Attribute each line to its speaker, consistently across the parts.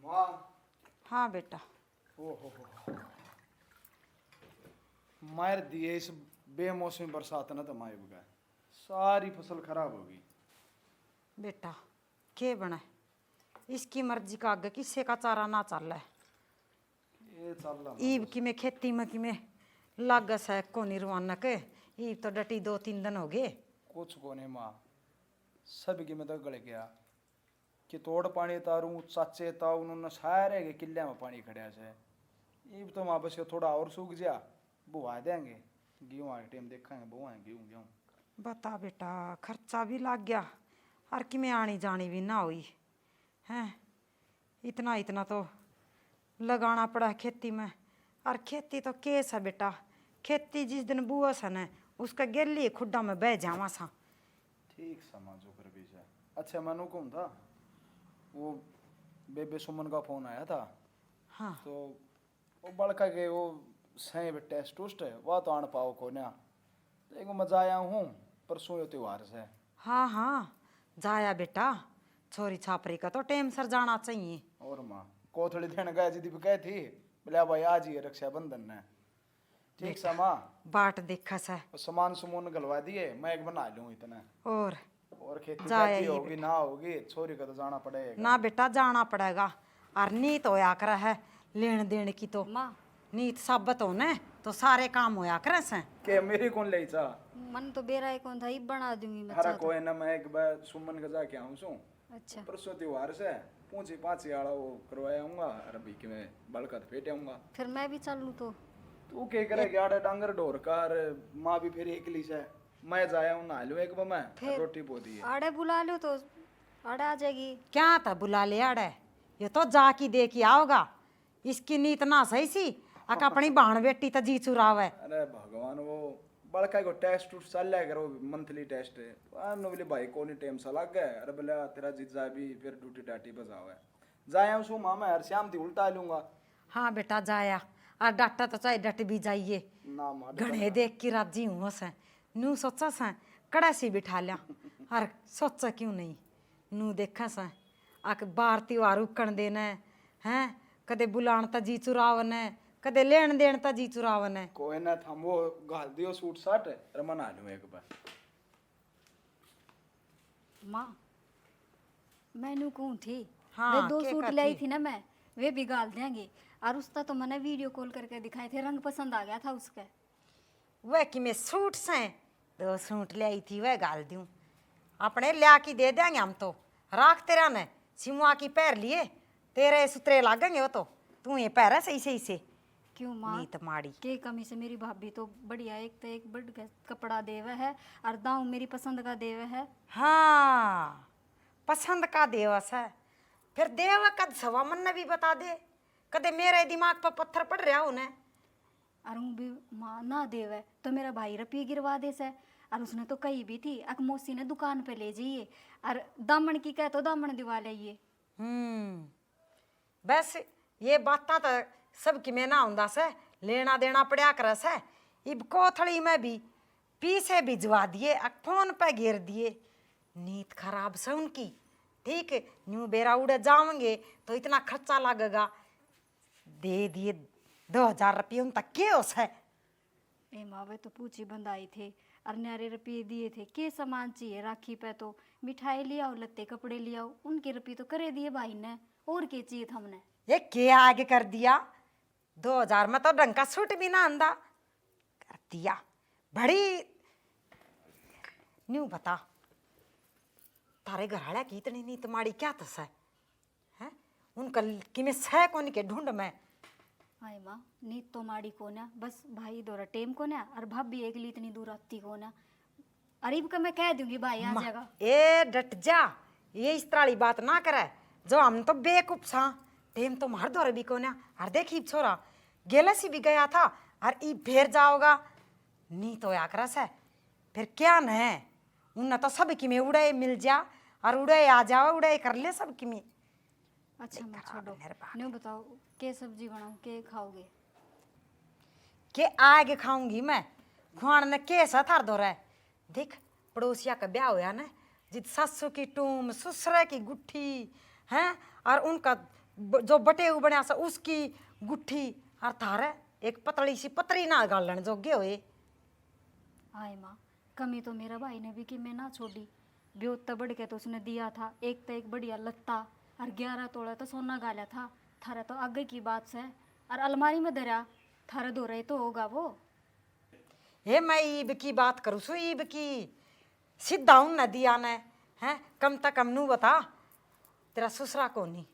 Speaker 1: माँ।
Speaker 2: हाँ बेटा।
Speaker 1: ओहो मार दिए इस बेमौसमी बरसात ने तो माए बगा सारी फसल खराब होगी।
Speaker 2: बेटा के बना इसकी मर्जी का आगे किसी का चारा ना चल रहा है।
Speaker 1: ये चल रहा
Speaker 2: ईब की में खेती में कि में लागस है कोनी रवाना के ईब तो डटी 2-3 दिन हो गए।
Speaker 1: कुछ को नहीं माँ सब की में तो गड़ गया कि तोड़ पानी तारू चाचे ताऊ उन्होंने सारे के किले में पानी खड़ा से ईब तो माँ बस थोड़ा और सूख जा बुआ देंगे गेहूँ आए टाइम देखेंगे बुआ गेहूँ गेहूँ।
Speaker 2: बता बेटा खर्चा भी लग गया और कि में आनी जानी भी ना हुई हैं। इतना इतना तो लगाना पड़ा खेती में और खेती तो केस है बेटा। खेती जिस दिन बुआ सन है उसका गेली खुड्डा में बह जावा सा।
Speaker 1: ठीक समाजो कर भी जाए। अच्छा मनु कौन था वो बेबे सुमन का फोन आया था।
Speaker 2: हाँ
Speaker 1: तो वो बड़का के वो सही पे टेस्ट टूस्ट है वह तो आन पाओ को ना तो एक मजा आया हूँ परसों ये त्योहार से।
Speaker 2: हाँ हाँ जाया बेटा छोरी छापरी का तो टाइम सर जाना चाहिए।
Speaker 1: और माँ कोथड़ी देने गए जी दीप गए थी बोले भाई आज ही है रक्षाबंधन ने। ठीक सा माँ
Speaker 2: बाट देखा सा
Speaker 1: सामान सुमून गलवा दिए मैं एक बना लूँ इतना
Speaker 2: और
Speaker 1: खेती
Speaker 2: जाया
Speaker 1: खेती
Speaker 2: ये
Speaker 1: होगी ना होगी छोरी का तो जाना पड़ेगा
Speaker 2: ना बेटा जाना पड़ेगा। और नीत होया कर है लेन देन की तो
Speaker 3: माँ
Speaker 2: नीत साबित होने तो सारे काम होया करे से।
Speaker 1: के मेरी कौन ले चा
Speaker 3: मन तो बेरा ही कौन था ये बना दूंगी मैं
Speaker 1: हरा
Speaker 3: चाह तो।
Speaker 1: कोई ना मैं एक बार सुमन का जाके आऊँ सू
Speaker 3: अच्छा
Speaker 1: परसों त्योहार से पूछी पाँची आड़ा वो करवाया हूँगा अरबी के मैं बड़का तो फेटे आऊँगा।
Speaker 3: फिर मैं भी चलूँ तो
Speaker 1: तू के करे आड़ा डांगर ढोर कर माँ भी फिर एकली से मैं जाया हूँ ना लूँ एक बार मैं
Speaker 3: फिर
Speaker 1: रोटी पोती है
Speaker 3: आड़े बुला लो तो आड़े आ जाएगी।
Speaker 2: क्या था बुला ले अड़े ये तो जाकी दे के आओगा इसकी नीत ना सही सी अक अपनी बहन बेटी तो जी चुरावे।
Speaker 1: अरे भगवान वो बड़का को टेस्ट टूस्ट चल रहा है वो मंथली टेस्ट है बोले भाई कौन टाइम सा लग गया अरे बोले तेरा जीजा भी फिर ड्यूटी डाटी बजाओ है जाया सू मामा हर शाम थी उल्टा लूंगा।
Speaker 2: हाँ बेटा जाया और डटा तो चाहे डट भी जाइए
Speaker 1: ना माँ
Speaker 2: घने देख के राजी हूँ से नू सोचा से कड़ा सी बिठा लिया और सोचा क्यों नहीं नू देखा से आक बार त्योहार उकण देना हैं कदे बुलान ता जी चुरावन है कदे लेन देन ता जी चुरावन है।
Speaker 1: कोई ना था वो घाल दियो सूट साट रमना लूँ एक बार।
Speaker 3: माँ मैनू कौन थी
Speaker 2: हाँ,
Speaker 3: वे 2
Speaker 2: के
Speaker 3: सूट
Speaker 2: का
Speaker 3: लाई
Speaker 2: थी?
Speaker 3: थी ना मैं वे भी गाल देंगे और उसका तो मैंने वीडियो कॉल करके दिखाए थे रंग पसंद आ गया था उसका।
Speaker 2: वह कि मैं सूट से 2 सूट ले आई थी वह गाल दूं अपने लिया की दे देंगे हम तो राख तेरा ने सिमुआ की पैर लिए तेरे सुतरे लागेंगे वो तो तू ये पैर है सही सही से
Speaker 3: क्यों माँ
Speaker 2: नीत माड़ी
Speaker 3: के कमी से मेरी भाभी तो बढ़िया एक तो एक बड़ कपड़ा देवे है और दाऊ मेरी पसंद का देवे है।
Speaker 2: हाँ पसंद का देवस है फिर देव कद सवा मन ने भी बता दे कदे मेरे दिमाग पर पत्थर पड़ रहा उन्हें।
Speaker 3: और ऊँ भी माँ ना देवे तो मेरा भाई रपी गिरवा दे से और उसने तो कही भी थी अक मौसी ने दुकान पे ले जाइए और दामन की कह तो दामन दिवा लाइए।
Speaker 2: बस ये बात तो सब की में ना हुंदा से लेना देना पड़ा कर से इब कोथड़ी में भी पीछे भिजवा दिए फोन पे घेर दिए नीत खराब से उनकी। ठीक न्यू बेरा उड़े जाओगे तो इतना खर्चा लगेगा दे दिए 2000 रुपये उन तक के उस है।
Speaker 3: ए माँ वे तो पूछी बंधाई थे और न्यारे रुपये दिए थे के सामान चाहिए राखी पे तो मिठाई ले आओ लत्ते कपड़े ले आओ उनके रुपये तो करे दिए भाई ने और के चाहिए था हमने।
Speaker 2: ये क्या आगे कर दिया 2000 में तो ढंग का सूट भी ना आंदा कर दिया बड़ी न्यू बता तारे घराड़ा की इतनी नीत माड़ी क्या तस है उनका कि मैं सह कौन के ढूंढ में।
Speaker 3: हाय माँ नीत तो माड़ी को ना बस भाई दौरा टेम को ना और भाभी एक ली इतनी दूर आती को ना अरीब का मैं कह दूंगी भाई आ जाएगा।
Speaker 2: ए डट जा ये इस तरह वाली बात ना करे जो हम तो बेकूफ सा टेम तो मार दो भी को ना और देखी छोरा गेला सी भी गया था और ई फिर जाओगा नी तो आकरा से फिर क्या न है उन तो सब की में उड़े मिल जा और उड़े आ जाओ उड़े कर ले सब की में।
Speaker 3: अच्छा मैं छोड़ो न्यू बताओ के सब्जी बनाऊं के खाओगे
Speaker 2: के आगे खाऊंगी मैं खुआन ने कैसा थार दो रहा है देख पड़ोसिया का ब्याह होया ना जित सासू की टूम ससुरे की गुट्ठी हैं और उनका जो बटेऊ बनया सा उसकी गुट्ठी और थारे एक पतली सी पतरी ना गालन जोगे हुए।
Speaker 3: आए माँ, कमी तो मेरा भाई ने भी कि मैं ना छोड़ी। ब्योत तो बढ़ के तो उसने दिया था, एक तो एक बढ़िया लत्ता और 11 तोड़ा तो सोना गाला था। थारा तो आगे की बात से और अलमारी में धरा थारा दो रहे तो होगा वो।
Speaker 2: हे मैं ईब की बात करूँ सु ईब की सीधा उन न दिया ने हैं कम तक कम नू बता तेरा ससुरा कोनी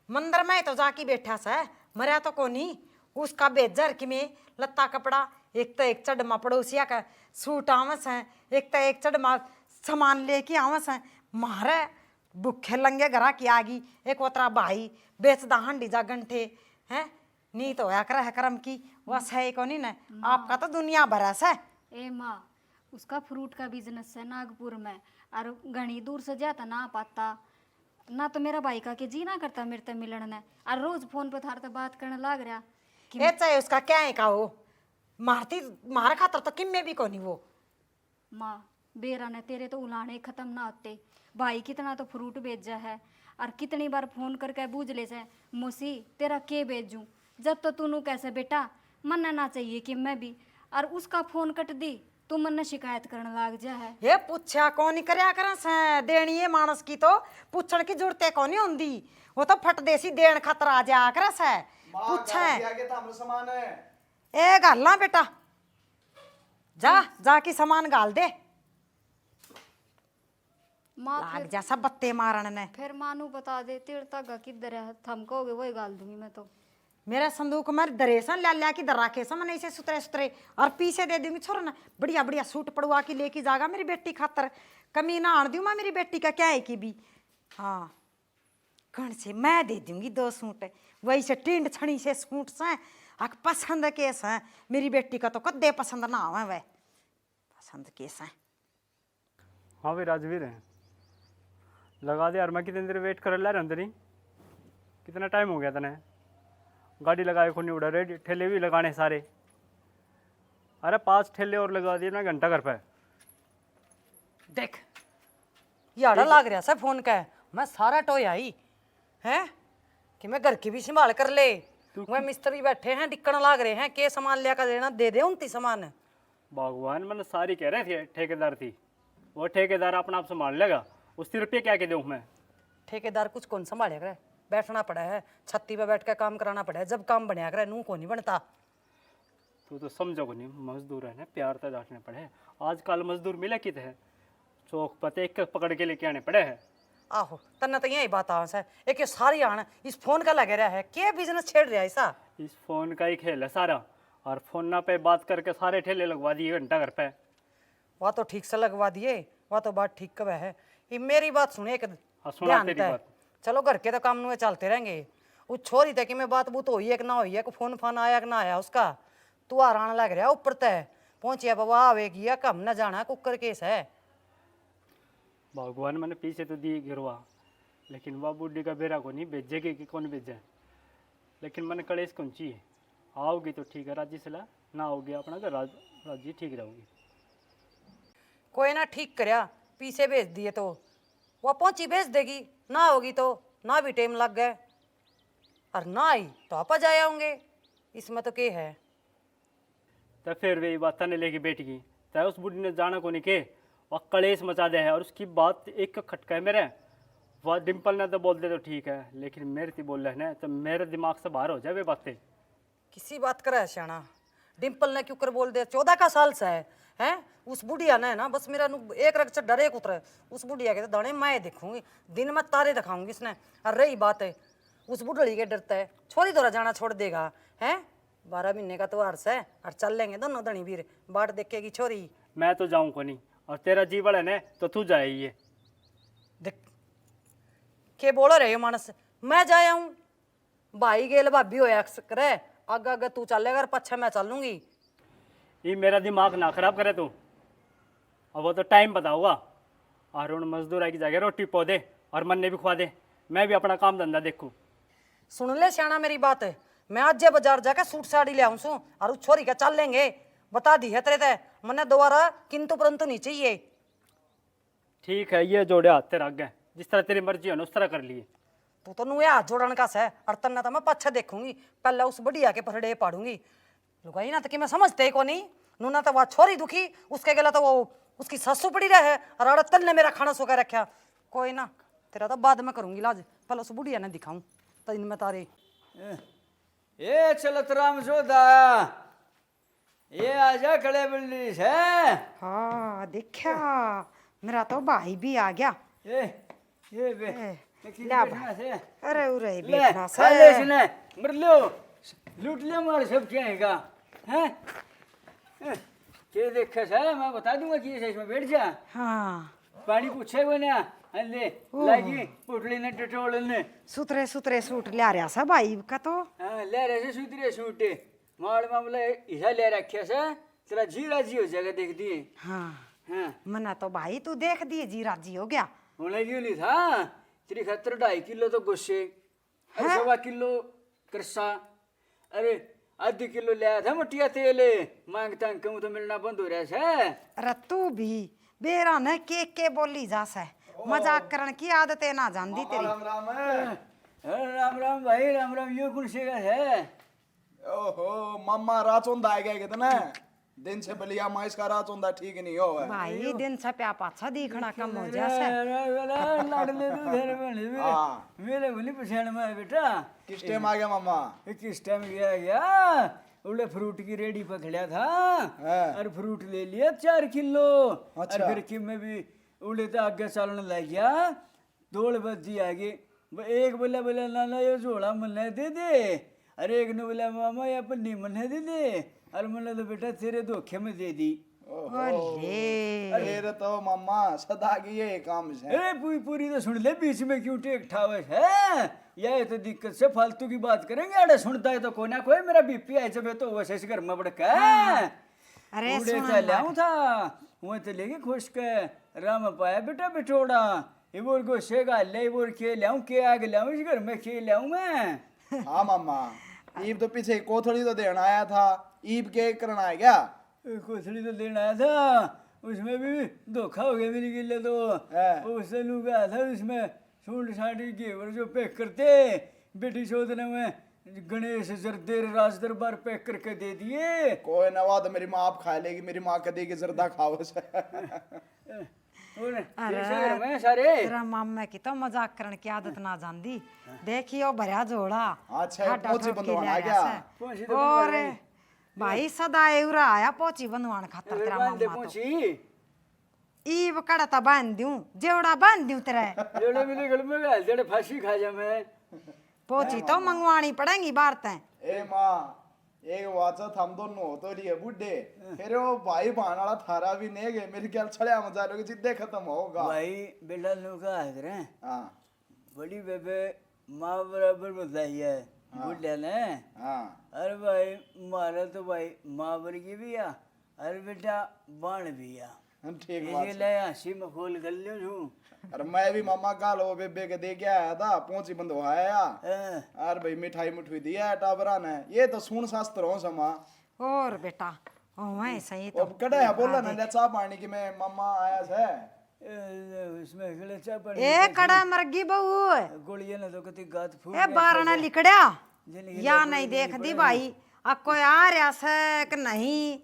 Speaker 2: मंदिर में तो जाके बैठा सा मरिया तो कोनी उसका बेजर कि में लत्ता कपड़ा एक तो एक चढ़मा पड़ोसिया का सूट आवस है एक तो एक चढ़मा सामान लेके आवस है मारे भूखे लंगे घरा की आगी एक ओतरा भाई बेचदा हंडी जा गंठे हैं नी तो होया कर है करम की वस है कोनी ना आपका तो दुनिया भरा सा
Speaker 3: ए माँ, उसका फ्रूट का बिजनेस है नागपुर में और घनी दूर से जाता ना पाता ना। तो मेरा भाई का के जी ना करता मेरे ते मिलन ने और रोज फोन पे थार ते बात करने लाग रहा कि
Speaker 2: ये चाहे उसका क्या है का हो मारती मार खातर तो किम में भी कोनी वो
Speaker 3: माँ, बेरा ने तेरे तो उलाने खत्म ना होते। भाई कितना तो फ्रूट भेजा है और कितनी बार फोन करके बूझ ले से मौसी तेरा के भेजूं। जब तो तूनू कैसे बेटा मन ना चाहिए कि मैं भी और उसका फोन कट दी तू मन शिकायत करने लाग जा है।
Speaker 2: ये पूछा कौन करया करस है देनी है मानस की तो पूछण की जरूरत कोनी होंदी वो तो फट देसी देन खातर आ जा करस है पूछे
Speaker 1: आगे तो हमरो सामान है।
Speaker 2: ए गालना बेटा जा जाके सामान गाल दे
Speaker 3: माँ
Speaker 2: लाग जा सब बत्ते मारन ने
Speaker 3: फिर मानू बता दे तेरे तक किधर है थम कहोगे वही गाल दूंगी मैं तो।
Speaker 2: मेरा संदूक में दरेसन ला की दर राखे समन ऐसे सुतरे सुतरे और पीछे दे दूंगी छोरा ना बढ़िया बढ़िया सूट पड़वा के लेके जागा मेरी बेटी खातर कमी ना आन दूँ मैं मेरी बेटी का क्या है कि भी हाँ कौन से मैं दे दूंगी 2 सूट वही से टिंड छड़ी से सूट से अक पसंद केस है मेरी बेटी का तो कदे पसंद ना आवे वह पसंद केस है।
Speaker 4: हाँ भाई राजवीर है लगा दे यार मैं कितनी देर वेट कर ला रहा अंदर ही कितना टाइम हो गया तने गाड़ी लगाए खुद नहीं उड़ा रेडी ठेले भी लगाने सारे अरे 5 ठेले और लगा दिए ना घंटा घर पे
Speaker 2: देख याड़ा लाग रहा सा फोन का मैं सारा टोय आई है कि मैं घर की भी संभाल कर ले वह मिस्त्री बैठे हैं दिक्कन लाग रहे हैं के सामान लिया कर देना दे दे उनती सामान
Speaker 4: भगवान मैंने सारी कह रहे थे ठेकेदार थी वो ठेकेदार अपना आप संभाल लेगा उससे रुपये क्या कह दूँ मैं
Speaker 2: ठेकेदार कुछ कौन संभाले करे बैठना पड़ा है छत्ती पे बैठ कर काम कराना पड़ा है जब काम बनया करे नू को नहीं बनता
Speaker 4: तू तो समझोगे नहीं मजदूर है ना प्यार तो डांटने पड़े आजकल मजदूर मिले कित है चौक पते एक पकड़ के लेके आने पड़े हैं
Speaker 2: आहो तन्ना तो यही बात आस है एक ये सारी आन इस फोन का लगे रहा है क्या बिजनेस छेड़ रहा है ऐसा
Speaker 4: इस फोन का ही खेल है सारा और फोन ना पे बात करके सारे ठेले लगवा दिए घंटा घर पे
Speaker 2: वह तो ठीक से लगवा दिए वह तो बात ठीक कब है ये मेरी बात सुने एक
Speaker 4: सुना
Speaker 2: ध्यान
Speaker 4: तेरी
Speaker 2: तय।
Speaker 4: बात।
Speaker 2: चलो घर के तो काम नुए चलते रहेंगे वो छोरी तक में बात बूत हुई है कि ना हुई है कि फोन फान आया कि ना आया उसका तू आरान लग रहा ऊपर तय पहुंचिया बाबा आवेगी या कम न जाना कुकर केस है
Speaker 4: भगवान मैंने पीछे तो दिए गिरवा लेकिन वह बुढ़ी का बेरा को नहीं भेजेगी कि कौन भेजे लेकिन मैंने कलेश कौन चाहिए आओगी तो ठीक है राजी सलाह ना आओगी अपना तो राजी ठीक रहोगी
Speaker 2: कोई ना ठीक करया पीछे भेज दिए तो वह पहुंची भेज देगी ना होगी तो ना भी टाइम लग गए और ना आई तो आप जाए आऊंगे इसमें तो क्या है
Speaker 4: तो फिर वही बात ने लेके बैठ गई चाहे उस बुढ़ी ने जाना को नहीं के वह कलेश मचा दे है और उसकी बात एक खटका है मेरे वह डिम्पल ने तो बोल दे तो ठीक है लेकिन मेरे से बोल रहे हैं तो मेरे दिमाग से बाहर हो जाए वे बातें
Speaker 2: किसी बात कर है श्याणा डिम्पल ने क्यों कर बोल दिया 14 का साल से है उस बुढ़िया ने ना बस मेरा एक रग से डरे उतरे उस बुढ़िया के तो दाने मैं देखूंगी दिन में तारे दिखाऊंगी इसने और रही बात है उस बुढ़ड़ी के डरता है छोरी तोरा जाना छोड़ देगा है 12 महीने का त्योहार से और चल लेंगे दोनों धनी वीर बाट देखेगी छोरी
Speaker 4: मैं तो जाऊँ को नहीं और तेरा जीवन है ना तो तू जाए ये
Speaker 2: देख के बोल रहे हो मानस मैं जाया हूँ भाई गेल भाभी होया करे आगे आगे तू चलेगा और पच्छा मैं चलूंगी
Speaker 4: ये मेरा दिमाग ना खराब करे तू और वो तो टाइम बताऊंगा और उन मजदूर की जगह रोटी पो दे और मन ने भी खुआ दे मैं भी अपना काम धंधा देखूँ
Speaker 2: सुन ले श्याणा मेरी बात है मैं आज जे बाजार जाकर सूट साड़ी ले आऊँ सू और उस छोरी का चल लेंगे बता दी है तेरे ते मन्ने दोबारा किंतु परंतु नहीं चाहिए
Speaker 4: ठीक है ये जोड़े हाथ तेरा आगे जिस तरह तेरी मर्जी है ना उस तरह कर लिए
Speaker 2: तू तो नुए हाथ जोड़न का है और तन्ना तो मैं पछे देखूंगी पहले उस बढ़िया के पसड़े पाड़ूंगी लुगाई ना तो कि मैं समझते ही को नहीं नूना तो वह छोरी दुखी उसके गला तो वो उसकी ससु पड़ी रहे और अड़ तल ने मेरा खाना सो के रखा कोई ना तेरा तो बाद में करूंगी लाज पहले उस बुढ़िया ने दिखाऊं तो इन में तारे
Speaker 5: ये चलत राम जोदा ये आजा खड़े बिल्ली से
Speaker 2: हाँ देखा मेरा तो भाई भी आ गया
Speaker 5: ये बे
Speaker 2: ला भाई अरे उरे
Speaker 5: ले
Speaker 2: बैठना
Speaker 5: खा ले
Speaker 2: से
Speaker 5: इसने मर लो लूट लिया मारे सब क्या है का हैं के देखे से मैं बता दूंगा कि ऐसे इसमें बैठ जा
Speaker 2: हाँ
Speaker 5: पानी पूछे वो ना ले लागी पोटली ने टटोल ने
Speaker 2: सुतरे सुतरे सूट ला रहा सा भाई का तो
Speaker 5: हां ले रहे से सुतरे सूटे माल मामले इसा ले रखे से तेरा जी राजी हो जाएगा देख दिए
Speaker 2: हाँ
Speaker 5: हां
Speaker 2: मना तो भाई तू देख दिए जी राजी हो गया
Speaker 5: होने क्यों नहीं था तेरी खातर 2.5 किलो तो गुस्से अरे 1.25 किलो करसा अरे आधी किलो लिया था मटिया तेल मांगता कहूँ तो मिलना बंद हो रहा है
Speaker 2: अरे तू भी बेरा ने के बोली जा से मजाक करने की आदतें ना जानती तेरी
Speaker 1: राम राम
Speaker 5: राम राम भाई राम राम यो कौन से का है
Speaker 1: ओहो मामा राचोंदा आ गया कितना दिन से बलिया माइस का राचोंदा ठीक नहीं हो है
Speaker 2: भाई दिन से प्या पाछा दिखना कम हो जासे
Speaker 5: लाडले तू घर में
Speaker 1: हाँ।
Speaker 5: मेरे बोली पछाण में बेटा
Speaker 1: किस टाइम आ गया मामा
Speaker 5: किस टाइम गया उड़े फ्रूट की रेडी पकड़ा था
Speaker 1: हाँ।
Speaker 5: और फ्रूट ले लिया 4 किलो और
Speaker 1: अच्छा।
Speaker 5: फिर कि मैं भी उड़े तो आगे चलने लग गया 2 बजे आगे एक बोला बोला नाना ये झोला मन्ने दे दे अरे एक ने बोला मामा ये पन्नी मन्ने दे दे और मैंने तो बेटा तेरे धोखे में दे दी
Speaker 2: ओले
Speaker 1: अरे तो मामा सदा की ये काम से
Speaker 5: अरे पूरी पूरी तो सुन ले बीच में क्यों टेक ठावे है ये तो दिक्कत से फालतू की बात करेंगे अरे सुनता है तो कोई ना कोई मेरा बीपी आई जब तो वैसे घर में बढ़ के
Speaker 2: अरे
Speaker 5: उड़े
Speaker 2: सुन
Speaker 5: तो लाऊं था वो तो लेके खुश के राम पाया बेटा बिठोड़ा ये बोल को शेगा ले बोल के लाऊं के आगे लाऊं इस घर में के लाऊं मैं
Speaker 1: हाँ मामा ईब तो पीछे कोथड़ी तो देना आया था ईब के करना है क्या
Speaker 5: कोथड़ी तो लेना आया था उसमें भी धोखा हो गया मेरी गिल्ले तो उससे लूग आया था उसमें सूट साड़ी घेवर जो पैक करते बेटी शोधने में गणेश जरदेर राज दरबार पैक करके दे दिए
Speaker 1: कोई नवा तो मेरी माँ आप खा लेगी मेरी माँ कदी की जर्दा खाओ से
Speaker 5: में सारे
Speaker 2: तेरा मामा की तो मजाक करने की आदत ना जानती देखियो भरा जोड़ा
Speaker 1: अच्छा,
Speaker 2: खाटा
Speaker 1: पोची
Speaker 2: ठोक के
Speaker 1: बंधवाना
Speaker 2: ले
Speaker 1: क्या?
Speaker 2: आया से।
Speaker 5: पोची तो
Speaker 2: और
Speaker 5: बंधवाना
Speaker 2: भाई सदा एवरा आया पोची बंधवान खातर तेरा
Speaker 5: बांध दे
Speaker 2: मामा तो
Speaker 5: पहुंची
Speaker 2: ईब कड़ता बांध दूं जेवड़ा बांध दूं तेरे
Speaker 5: जोड़े मेरे गल में गाल जेड़े फांसी खा जा मैं
Speaker 2: पोची तो मंगवानी पड़ेगी बारतें
Speaker 1: ए माँ एक वाचा थम दोनों तो लिए बुड्ढे फिर वो भाई बहन वाला थारा भी नहीं गए मेरी ख्याल छड़िया मजा लोगे जिद्दे खत्म होगा
Speaker 5: भाई बेटा लोग का हाथ रहे
Speaker 1: हाँ
Speaker 5: बड़ी बेबे माँ बराबर बताई है बुढ़िया ने
Speaker 1: हाँ
Speaker 5: अरे भाई मारा तो भाई माँ वर्गी भी आ अरे बेटा बाण भी आ
Speaker 1: ठीक बात
Speaker 5: ये
Speaker 1: है।
Speaker 5: ले हंसी में खोल कर लियो छू
Speaker 1: अरे मैं भी मामा काल वो बेबे के दे के आया था पहुंची बंद आया अरे भाई मिठाई मुठवी दिया टाबरा ने ये तो सुन शास्त्र हो समा
Speaker 2: और बेटा ओए सही तो
Speaker 1: अब कड़े है बोला ना ले चाह पानी की मैं मामा आया से
Speaker 5: उसमें गले चाह पर
Speaker 2: ए कड़ा मरगी बहू
Speaker 5: गोलियां ना तो कति गात फूट
Speaker 2: ए बारना लिकड़या या नहीं देख दी भाई आ कोई आ रहा से कि नहीं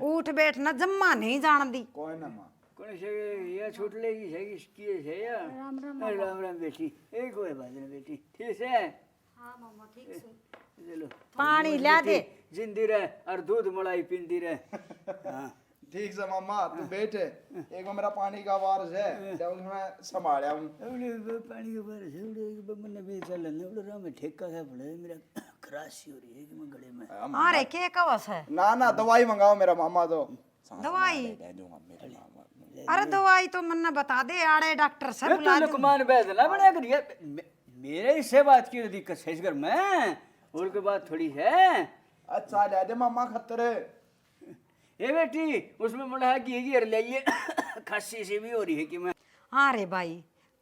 Speaker 2: उठ बैठ ना जम्मा नहीं जान दी
Speaker 1: कोई ना माँ
Speaker 5: कौन से ये छूट लेगी है किसकी है या
Speaker 3: राम राम
Speaker 5: राम राम बेटी एक कोई बात नहीं बेटी ठीक है
Speaker 3: हाँ मामा ठीक से
Speaker 5: चलो
Speaker 2: पानी ला दे
Speaker 5: जिंदी रहे और दूध मलाई पींदी रहे हाँ
Speaker 1: ठीक से मामा तू बैठ एक बार मेरा पानी का वारस है तो मैं संभाला हूँ
Speaker 5: उड़े पानी के बारे से उड़े मन भी चल ने उड़े राम में ठेका है पड़े मेरा खराशी हो रही है कि मैं गले में
Speaker 2: अरे के कवस है
Speaker 1: ना ना दवाई मंगाओ मेरा मामा तो
Speaker 2: दवाई
Speaker 1: दे दूंगा मेरे मामा
Speaker 2: अरे दवाई तो मन्ना बता दे आड़े डॉक्टर से बुला
Speaker 5: तो
Speaker 2: दे
Speaker 5: लुकमान बैदला बना कर ये मेरे इससे बात की दिक्कत है इस घर में और कोई बात थोड़ी है
Speaker 1: अच्छा ले दे मामा खतरे
Speaker 5: ये बेटी उसमें मुड़ा की घेर लिया खांसी से भी हो रही है कि मैं
Speaker 2: अरे भाई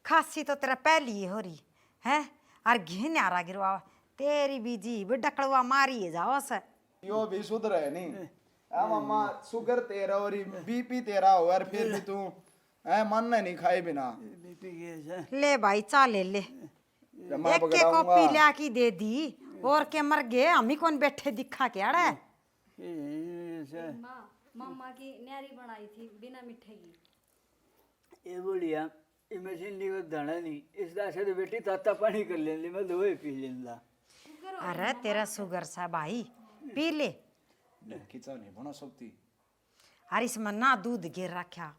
Speaker 2: खांसी तो तेरा पहली ही हो रही है और घी न्यारा गिरवा तेरी बीजी भी डकड़वा मारी है जाओ से
Speaker 1: यो भी सुधर है नहीं आ मामा शुगर तेरा और बीपी तेरा हो यार फिर भी तू मन नहीं खाए बिना
Speaker 5: बीपी के
Speaker 2: ले भाई चा ले ले
Speaker 1: जब मैं
Speaker 2: एक के
Speaker 1: पकड़ाऊंगा
Speaker 2: कॉपी ला की दे दी और के मर गए हम ही कौन बैठे दिखा क्या रे
Speaker 5: ऐसा
Speaker 3: माँ मम्मा की न्यारी बनाई थी बिना मीठे की।
Speaker 5: ये बोलिया ये मशीन ली को दाना नहीं इस दासे तो बेटी ताता पानी कर लेंदी मैं दो पी लेंदा।
Speaker 2: अरे तेरा शुगर सा भाई पी ले।
Speaker 1: खिंचा नहीं बना सकती।
Speaker 2: अरे इसमें ना दूध गिर रखा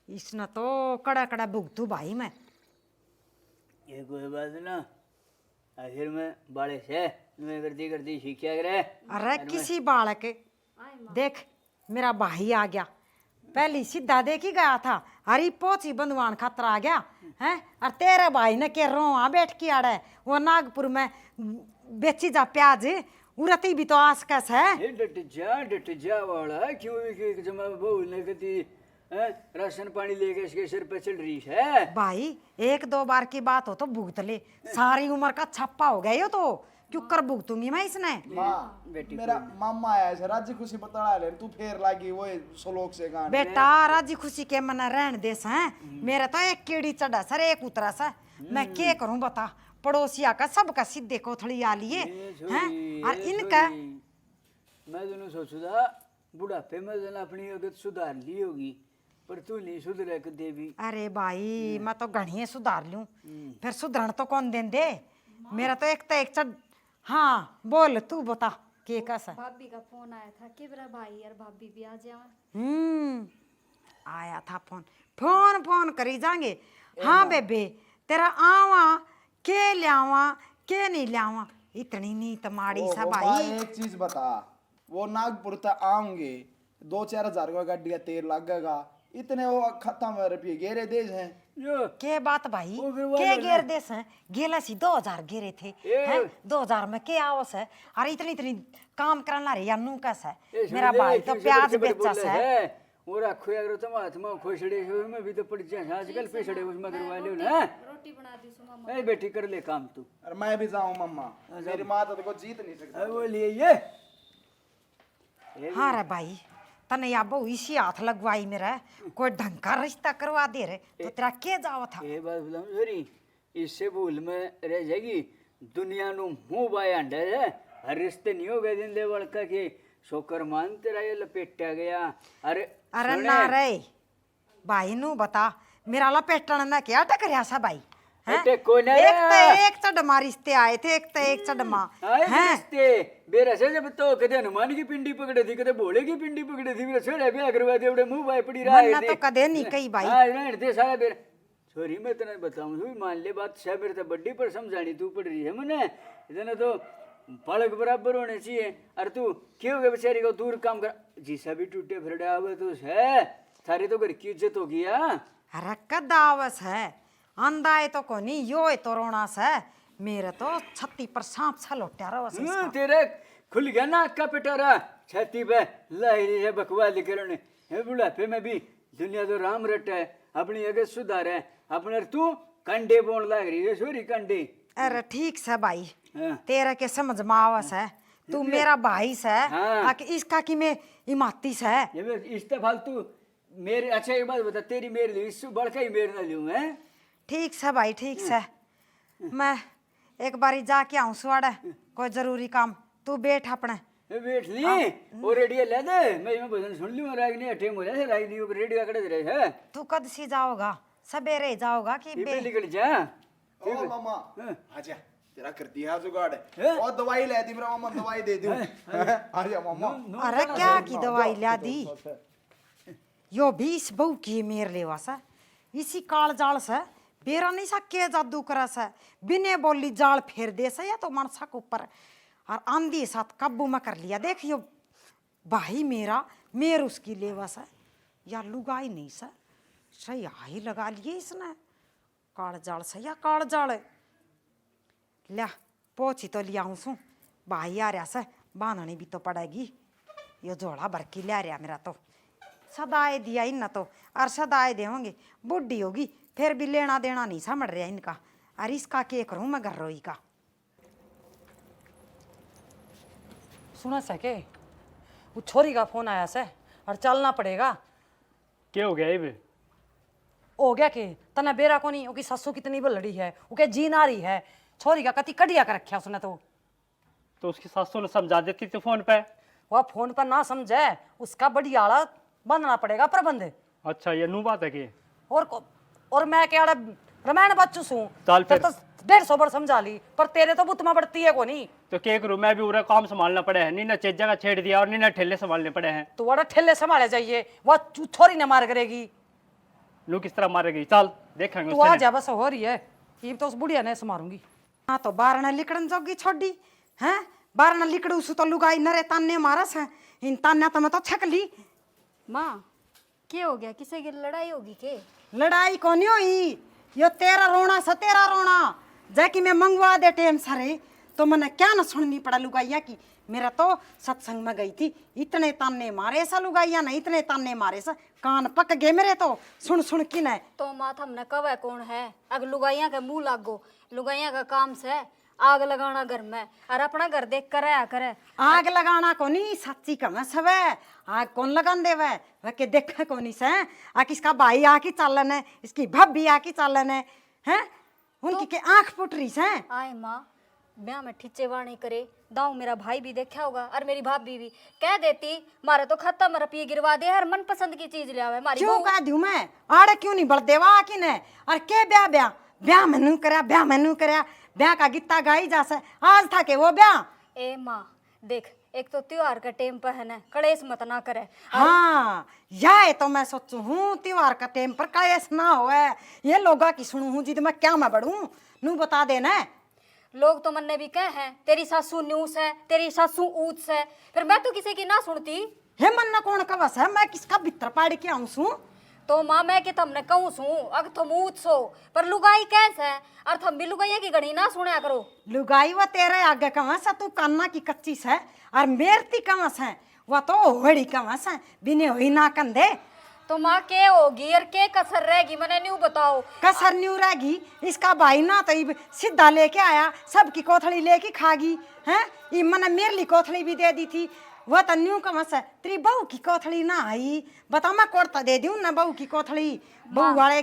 Speaker 2: इसने तो कड़ा कड़ा भुगतू भाई मैं।
Speaker 5: ये कोई बात ना आखिर में बाड़े से मैं करती सीखा करे।
Speaker 2: अरे किसी बालक देख मेरा भाई आ गया पहली सीधा देख ही गया था हरी पोची बंधवान खतरा आ गया है और तेरे भाई ने के रोआ बैठ के आड़ा है वो नागपुर में बेची जा प्याज उरती भी तो आस कैस है।
Speaker 5: ये डट जा वाला क्यों कि जमा बहू ने कहती हैं राशन पानी लेके इसके सिर पे चल रही है।
Speaker 2: भाई एक दो बार की बात हो तो भुगत ले सारी उम्र का छप्पा हो गया यो तो क्यों कर भुगतूंगी मैं इसने।
Speaker 1: माँ मेरा मामा आया है राज्य खुशी बता ले तू फेर लागी वो श्लोक से गान
Speaker 2: बेटा राजी खुशी के मना रहन देस हैं मेरा तो एक कीड़ी चढ़ा सर एक उतरा सा मैं क्या करूं बता पड़ोसिया का सबका सीधे कोथड़ी आ लिए हैं और इनका
Speaker 5: मैं दोनों सोचूदा बुढ़ापे में जन अपनी आदत सुधार ली होगी पर तू नहीं सुधरे कदे भी।
Speaker 2: अरे भाई मैं तो घणी सुधार लूं फिर सुधरण तो कौन दें दे मेरा तो एक चढ़। हाँ बोल तू बता के कैसा।
Speaker 3: भाभी का फोन आया था कि मेरा भाई और भाभी भी आ जाओ।
Speaker 2: आया था फोन फोन फोन करी जाएंगे। हाँ बेबे तेरा आवा के ल्यावा के नहीं ल्यावा इतनी नीत माड़ी सा भाई।
Speaker 1: एक चीज बता वो नागपुर तक आऊंगे 2-4 हजार का गाड़ी का तेल लगेगा इतने वो खत्म रुपये गेरे देश हैं
Speaker 5: जो
Speaker 2: के बात भाई
Speaker 5: वो फिर वो
Speaker 2: के
Speaker 5: वाला
Speaker 2: गेर देस हैं गेला सी 2000 गेरे थे हैं 2000 में के आवस है अरे इतनी इतनी काम करना रे यानू कैसा है मेरा भाई तो प्याज बेचा है
Speaker 5: वो रखो यार तुम हाथ में खोसड़े में भी तो पड़ जाए आजकल पेछड़े उसमें करवा लियो ना।
Speaker 3: रोटी बना दी सु मम्मा।
Speaker 5: ए बेटी कर ले काम तू।
Speaker 1: और मैं भी जाऊं मम्मा मेरी माँ तो को जीत नहीं सकती।
Speaker 5: अब बोलिए ये
Speaker 2: हाँ रे भाई तने या बहु इसी हाथ लगवाई मेरा कोई ढंग का रिश्ता करवा दे रे तो तेरा के जावा था।
Speaker 5: ये बात बताऊं सॉरी इससे भूल में रह जाएगी दुनिया नु मुंह बाय अंडा है हर रिश्ते नहीं हो गए दिन ले बड़का के शोकर मान तेरा ये लपेटा गया। अरे
Speaker 2: अरे ना रे भाई नु बता मेरा लपेटन ना क्या टकरिया सा भाई हैं?
Speaker 5: अटे कोई ना
Speaker 2: एक चढ़मा रिश्ते आए थे एक चढ़मा
Speaker 5: आए रिश्ते बेरा से जब तो कदे हनुमान की पिंडी पकड़े थी कदे भोले की पिंडी पकड़े थी मेरा छोड़ा ब्याह करवा दे उड़े मुंह बाय पड़ी रहा
Speaker 2: मन्ना तो कदे नहीं कही भाई।
Speaker 5: हां रहने दे सारा बेरा छोरी मैं तने बताऊं तू मान ले बात से मेरे तो बड्डी पर समझानी तू पड़ रही है मने इतना तो पलक बराबर होने चाहिए। और तू क्यों गए बेचारी को दूर काम कर जीसा भी टूटे फिरडे आवे तो है थारी तो घर की इज्जत हो गया।
Speaker 2: अरे कदावस है अंदाए तो कोनी यो तो रोना से मेरे तो छत्ती पर सांप सा लोट्या रहा
Speaker 5: तेरे खुल गया ना का पिटारा छाती पे लाही है बकवास करने है बुढ़ापे में भी दुनिया तो राम रट है अपनी अगर सुधार है अपने तू कंडे बोन लाग रही है सोरी कंडे।
Speaker 2: अरे ठीक से भाई
Speaker 5: हाँ।
Speaker 2: तेरा के समझ में आवस है तू मेरा भाई से
Speaker 5: हाँ।
Speaker 2: आके इसका कि मैं इमाती से
Speaker 5: ये इस फालतू मेरे अच्छा एक बात बता तेरी मेरे लिए इससे बढ़ ही मेरे ना लूं मैं।
Speaker 2: ठीक से भाई ठीक से मैं एक बारी जाके आऊं सुवाड़ा कोई जरूरी काम तू बैठ अपने
Speaker 5: बैठ ली और रेडियो ले दे मैं भजन सुन लूं राग नहीं अठे मोले से राग नहीं रेडियो कड़े रहे है
Speaker 2: तू कद सी जाओगा सवेरे जाओगा कि
Speaker 5: ये
Speaker 2: बे
Speaker 5: निकल जा।
Speaker 1: ओ मामा आजा तेरा कर दिया जुगाड़ और दवाई ले दी मेरा मामा दवाई दे दूं आजा मामा।
Speaker 2: अरे क्या की दवाई ला दी यो भी इस बहू की मेर लेवा सा इसी काल जाल से बेरा नहीं सा के जादू करा सा बिने बोली जाल फेर दे सा या तो मनसा के ऊपर और आंधी साथ काबू में कर लिया देख यो भाई मेरा मेर उसकी लेवा सा या लुगाई नहीं सा सही ही लगा लिए इसने काल जाल से या काल जाल ल्या पोछी तो लिया हूँ सू भाई आ रहा से बांधनी भी तो पड़ेगी यो झोला भर के ले रहा मेरा तो सदाए दिया इन तो और सदाए दे होंगे बुढ़ी होगी फिर भी लेना देना नहीं समझ रहा इनका और इसका के करूं मैं घर रोई का।
Speaker 6: सुना सके वो छोरी का फोन आया से और चलना पड़ेगा।
Speaker 4: क्या हो गया ये
Speaker 6: हो गया कि तना बेरा को नहीं उसकी ससु कितनी बलड़ी है वो क्या जी ना रही है छोरी का कति कड़िया कर रखा उसने
Speaker 4: तो उसकी सासू ने समझा देती तो फोन पे।
Speaker 6: वह फोन पर ना समझे, उसका बड़ी आला बनना पड़ेगा प्रबंध।
Speaker 4: अच्छा ये नू बात है कि
Speaker 6: और मैं क्या रामायण बच्चू सू
Speaker 4: चल फिर।
Speaker 6: तो 150 बार समझा ली, पर तेरे तो बुत में बढ़ती है को नहीं।
Speaker 4: तो क्या करूँ, मैं भी पूरा काम संभालना पड़े है। नीना चेजा का छेड़ दिया और नीना ठेले संभालने पड़े हैं।
Speaker 6: तू बड़ा ठेले संभाले जाइए, वह छोरी ने मार करेगी।
Speaker 4: नू किस तरह मारेगी, चल देखेंगे
Speaker 6: तू
Speaker 4: उससे
Speaker 6: आ
Speaker 4: नहीं।
Speaker 6: जा, बस हो रही है ये तो उस बुढ़िया ने मारूंगी।
Speaker 2: हाँ तो बारना लिकड़न जोगी छोड़ी हैं, बारना लिकड़ू सु तो लुगाई नरे ताने मारस है, इन तान्या तो मैं तो छक ली।
Speaker 3: माँ क्या हो गया, किसी की लड़ाई होगी के?
Speaker 2: लड़ाई कोनी हुई, यो तेरा रोना सा तेरा रोना। जाकि मैं मंगवा दे टेम सारे तो मैंने क्या न सुननी पड़ा लुगाइया की। मेरा तो सत्संग में गई थी, इतने ताने मारे सा लुगाइया ने, इतने ताने मारे सा, कान पक गए मेरे तो सुन सुन की न।
Speaker 3: तो माँ हमने कब है कौन है, अगर लुगाइया का मुंह लागो, लुगाइया का काम से आग लगाना घर में और अपना घर देख कर आया करे।
Speaker 2: आग लगाना कोनी सच्ची कम सब है, आग कौन लगान देवे वह के देखे कोनी से। आ किसका भाई आकी चालन है, इसकी भाभी आकी चालन है, हैं उनकी के आंख फुट रही से।
Speaker 3: आए माँ ब्याह में ठिचे वाणी करे, दाऊ मेरा भाई भी देखा होगा और मेरी भाभी भी कह देती मारे तो खत्म रुपये गिरवा दे, हर मन पसंद की चीज ले आवे मारी
Speaker 2: क्यों
Speaker 3: बहू।
Speaker 2: कह दूं मैं, आड़े क्यों नहीं बढ़ देवा आकी ने। और के ब्याह ब्याह ब्याह मैनू करया, ब्याह मैनू करया, ब्याह का गीता गाई जा से आज था के वो ब्याह।
Speaker 3: ए माँ देख, एक तो त्योहार का टेम पर है ना, कलेश मत ना करे।
Speaker 2: हाँ यह तो मैं सोचू हूँ त्योहार का टाइम पर कलेश ना होए, ये लोगा की सुनू हूँ जिद मैं क्या मैं बढ़ूं नू बता देना।
Speaker 3: लोग तो मन्ने भी कहे हैं तेरी सासू न्यूस है, तेरी सासू ऊंच है, फिर मैं तो किसी की ना सुनती।
Speaker 2: हे मन कौन का बस है, मैं किसका भितर पाड़ के आऊं सू।
Speaker 3: तो माँ मैं कि तुमने कहूँ सू अग तुम ऊंच सो, पर लुगाई कैसे है और तुम भी लुगाइया की गणी ना सुना करो।
Speaker 2: लुगाई वो तेरे आगे कवस है, तू कान्ना की कच्ची से और मेरती कवस है, वह तो होड़ी कवस है बिने हुई ना कंधे।
Speaker 3: तो माँ के होगी और के कसर रहेगी मैंने न्यू बताओ।
Speaker 2: कसर न्यू रहेगी, इसका भाई ना तो इब सीधा लेके आया, सबकी कोथड़ी लेके खागी हैं। ये मैंने मेरे लिए कोथड़ी भी दे दी थी, वह तो न्यू कवस है, तेरी बहू की कोथड़ी ना आई। बताओ मैं कोड़ता दे दूं ना बहू की कोथड़ी, बहू वाले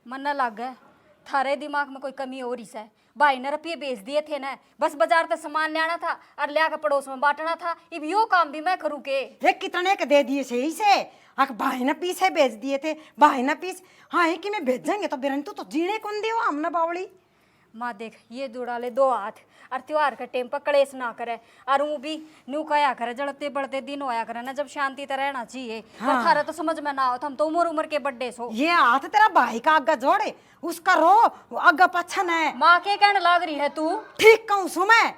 Speaker 3: मन न लग गए थारे दिमाग में कोई कमी हो रही है। भाई ने रुपये बेच दिए थे ना, बस बाजार तक सामान ले आना था और ले आकर पड़ोस में बांटना था, अब यो काम भी मैं करूँ के।
Speaker 2: ये कितने के दे दिए सही से, अक भाई ने पीछे भेज दिए थे, भाई ने पीस हाँ है कि मैं भेजेंगे तो बिरन तू तो जीने कौन दियो हमने बावली।
Speaker 3: माँ देख ये जुड़ा ले दो हाथ और त्योहार के टेम पर कलेश ना करे, और वो भी न्यू कया करे जड़ते बढ़ते दिन होया करे ना, जब शांति तो रहना चाहिए। हाँ। थारा तो समझ में ना आओ, हम तो उम्र उम्र के बड्डे सो।
Speaker 2: ये हाथ तेरा भाई का आगे जोड़े, उसका रो आगे पछन है।
Speaker 3: माँ के कहने लाग रही है तू?
Speaker 2: ठीक कहूँ सु मैं,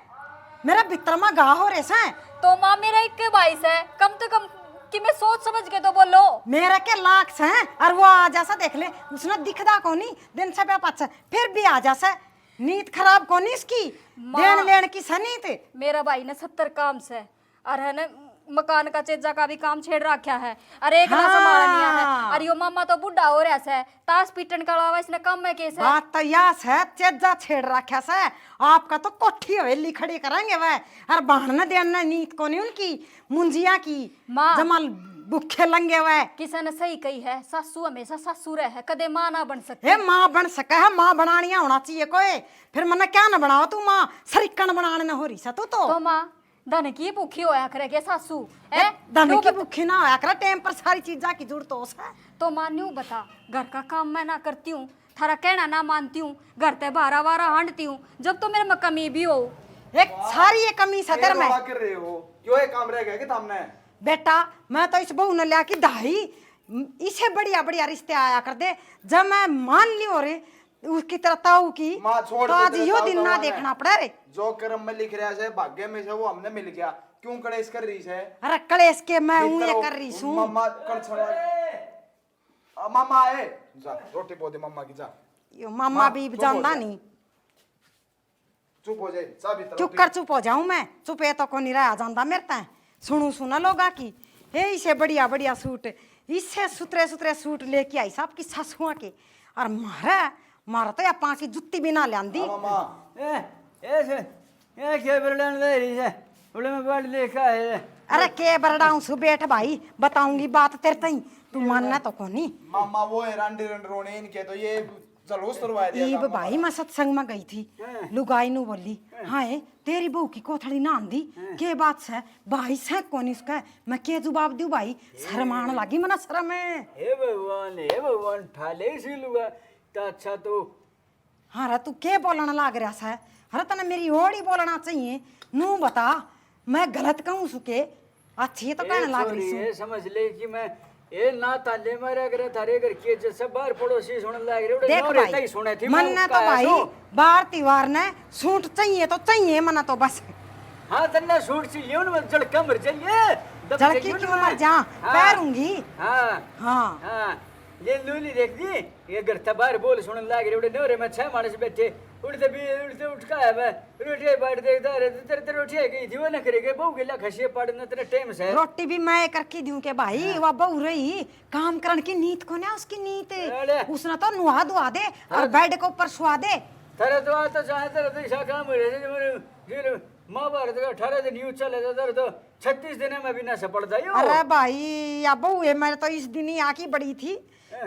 Speaker 2: मेरा भीतर में गा हो रहे से।
Speaker 3: तो माँ मेरा एक भाई से कम तो कम कि मैं सोच समझ के तो बोलो।
Speaker 2: मेरा के लाख से और वो आ जैसा देख ले, उसने दिखदा कोनी दिन से पे पाछे, फिर भी आ जैसा नीत खराब कोनी इसकी, देन लेन की सनीत।
Speaker 3: मेरा भाई ने 70 काम से और है ना मकान का चेजा का भी काम छेड़ रखा है, अरे एक ना संभालनिया है, और यो मामा तो बुढ़ा हो रहा है, ताश पीटन का अलावा इसने काम में कैसे।
Speaker 2: बात तो यास है, चेजा छेड़ रखा से, आपका तो कोठी हवेली खड़ी करेंगे वह, और बहन देना नीत कोनी उनकी मुंजिया की
Speaker 3: माँ
Speaker 2: जमाल भूखे लंगे वह।
Speaker 3: किसी ने सही कही है, सासू हमेशा सासू रहे, कदे माँ ना बन सकती।
Speaker 2: हे माँ बन सका है, माँ बनानिया होना चाहिए कोई, फिर मना क्या ना बनाओ तू माँ, सरिकन बनाने ना हो रही सा तू तो
Speaker 3: माँ धन की भूखी होया करे के सासू है,
Speaker 2: धन की भूखी ना होया करे, टाइम पर सारी चीजा की जरूरत हो है।
Speaker 3: तो माँ न्यू बता, घर का काम मैं ना करती हूँ, थारा कहना ना मानती हूँ, घर ते बारा बारा हांडती हूँ, जब तो मेरे में कमी भी हो।
Speaker 2: एक सारी ये कमी सदर में
Speaker 1: कर रहे हो, क्यों ये काम रह गया कि सामने।
Speaker 2: बेटा मैं तो इस बहू ने लिया की दाई, इसे बढ़िया बढ़िया रिश्ते आया कर दे, जब मैं मान ली हो रे उसकी तरह ताऊ की,
Speaker 1: माँ छोड़
Speaker 2: तो
Speaker 1: दे
Speaker 2: आज
Speaker 1: तेरे
Speaker 2: यो
Speaker 1: ताऊ
Speaker 2: दिन ना
Speaker 1: ताऊ ने।
Speaker 2: देखना पड़ा रे।
Speaker 1: जो कर्म में लिख रहा है भाग्य में से वो हमने मिल गया, क्यों कलेश कर रही है।
Speaker 2: अरे कलेश के मैं हूँ ये कर रही हूँ।
Speaker 1: मम्मा कर छोड़ा, मामा आए जा रोटी पो दे मम्मा की, जा
Speaker 2: यो मामा भी
Speaker 1: चुप हो
Speaker 2: जानता
Speaker 1: जा।
Speaker 2: नहीं,
Speaker 1: चुप हो जाए, जा भीतर
Speaker 2: चुप कर चुप हो जाऊं मैं, चुप है तो कोनी रहा जानता मेरे ता। सुनू सुना लोगा की, हे इसे बढ़िया बढ़िया सूट, इससे सुतरे सुतरे सूट लेके आई साहब की सासुआ के, और मारा तो या पाँच की जुत्ती भी ना लियांदी।
Speaker 1: मामा
Speaker 5: ऐसे ये क्या बरडान दे रही है, बोले मैं बाड़ लेकर आए।
Speaker 2: अरे के बरडाऊं सु बैठ भाई, बताऊंगी बात तेरे तई, तू मानना तो कोनी।
Speaker 1: मामा वो है रांडी रोने इनके, तो ये जलूस तुरवा दिया
Speaker 2: ईब भाई मैं सत्संग में गई थी लुगाई नु बोली हाँ तेरी बहू की कोथड़ी ना आंदी के बात से भाई से कौन इसका मैं के जवाब दूं भाई शर्म आने लगी मना शर्म है
Speaker 5: हे भगवान ठाले सी लुगा तो अच्छा तो
Speaker 2: हाँ रे तू के बोलने लाग रहा है अरे तने मेरी ओर ही बोलना चाहिए नू बता मैं गलत कहूँ सुके अच्छी है तो कहने लाग रही
Speaker 5: ये समझ ले कि मैं ए ना ताले मारा करे थारे घर के जैसे बाहर पड़ोसी सुन लाग रे
Speaker 2: देख
Speaker 5: उड़े
Speaker 2: भाई
Speaker 5: सुने थी
Speaker 2: मन ने तो भाई बार त्योहार ने सूट चाहिए तो चाहिए मना तो बस
Speaker 5: हां तन्ने सूट सी लियो ना जड़का मर जाइए
Speaker 2: जड़की क्यों मर जा पैरूंगी
Speaker 5: हां
Speaker 2: हाँ
Speaker 5: हां ये लूली देख दी ये घर तबार बोल सुन लाग रे उड़े नोरे में छह मानस बैठे उड़ते उठका है मैं रोटी बाट देखता रे तेरे रोटी है गई थी वो ना करेगे बहु गिला खसिए पाड़ना तेरे टाइम से
Speaker 2: रोटी भी मैं करके दूं के भाई वह बहू रही काम करने की नीत को ना उसकी नीत उसने तो नुहा दुआ दे और बेड के ऊपर सुआ दे
Speaker 5: तेरे तो आता चाहे तेरे तो ऐसा काम हो रहे महाभारत का 18 दिन यूं चले तेरे तो 36 दिन में भी ना सपड़ जाइयो
Speaker 2: अरे भाई या बहू है मैं तो इस दिन ही आकी बड़ी थी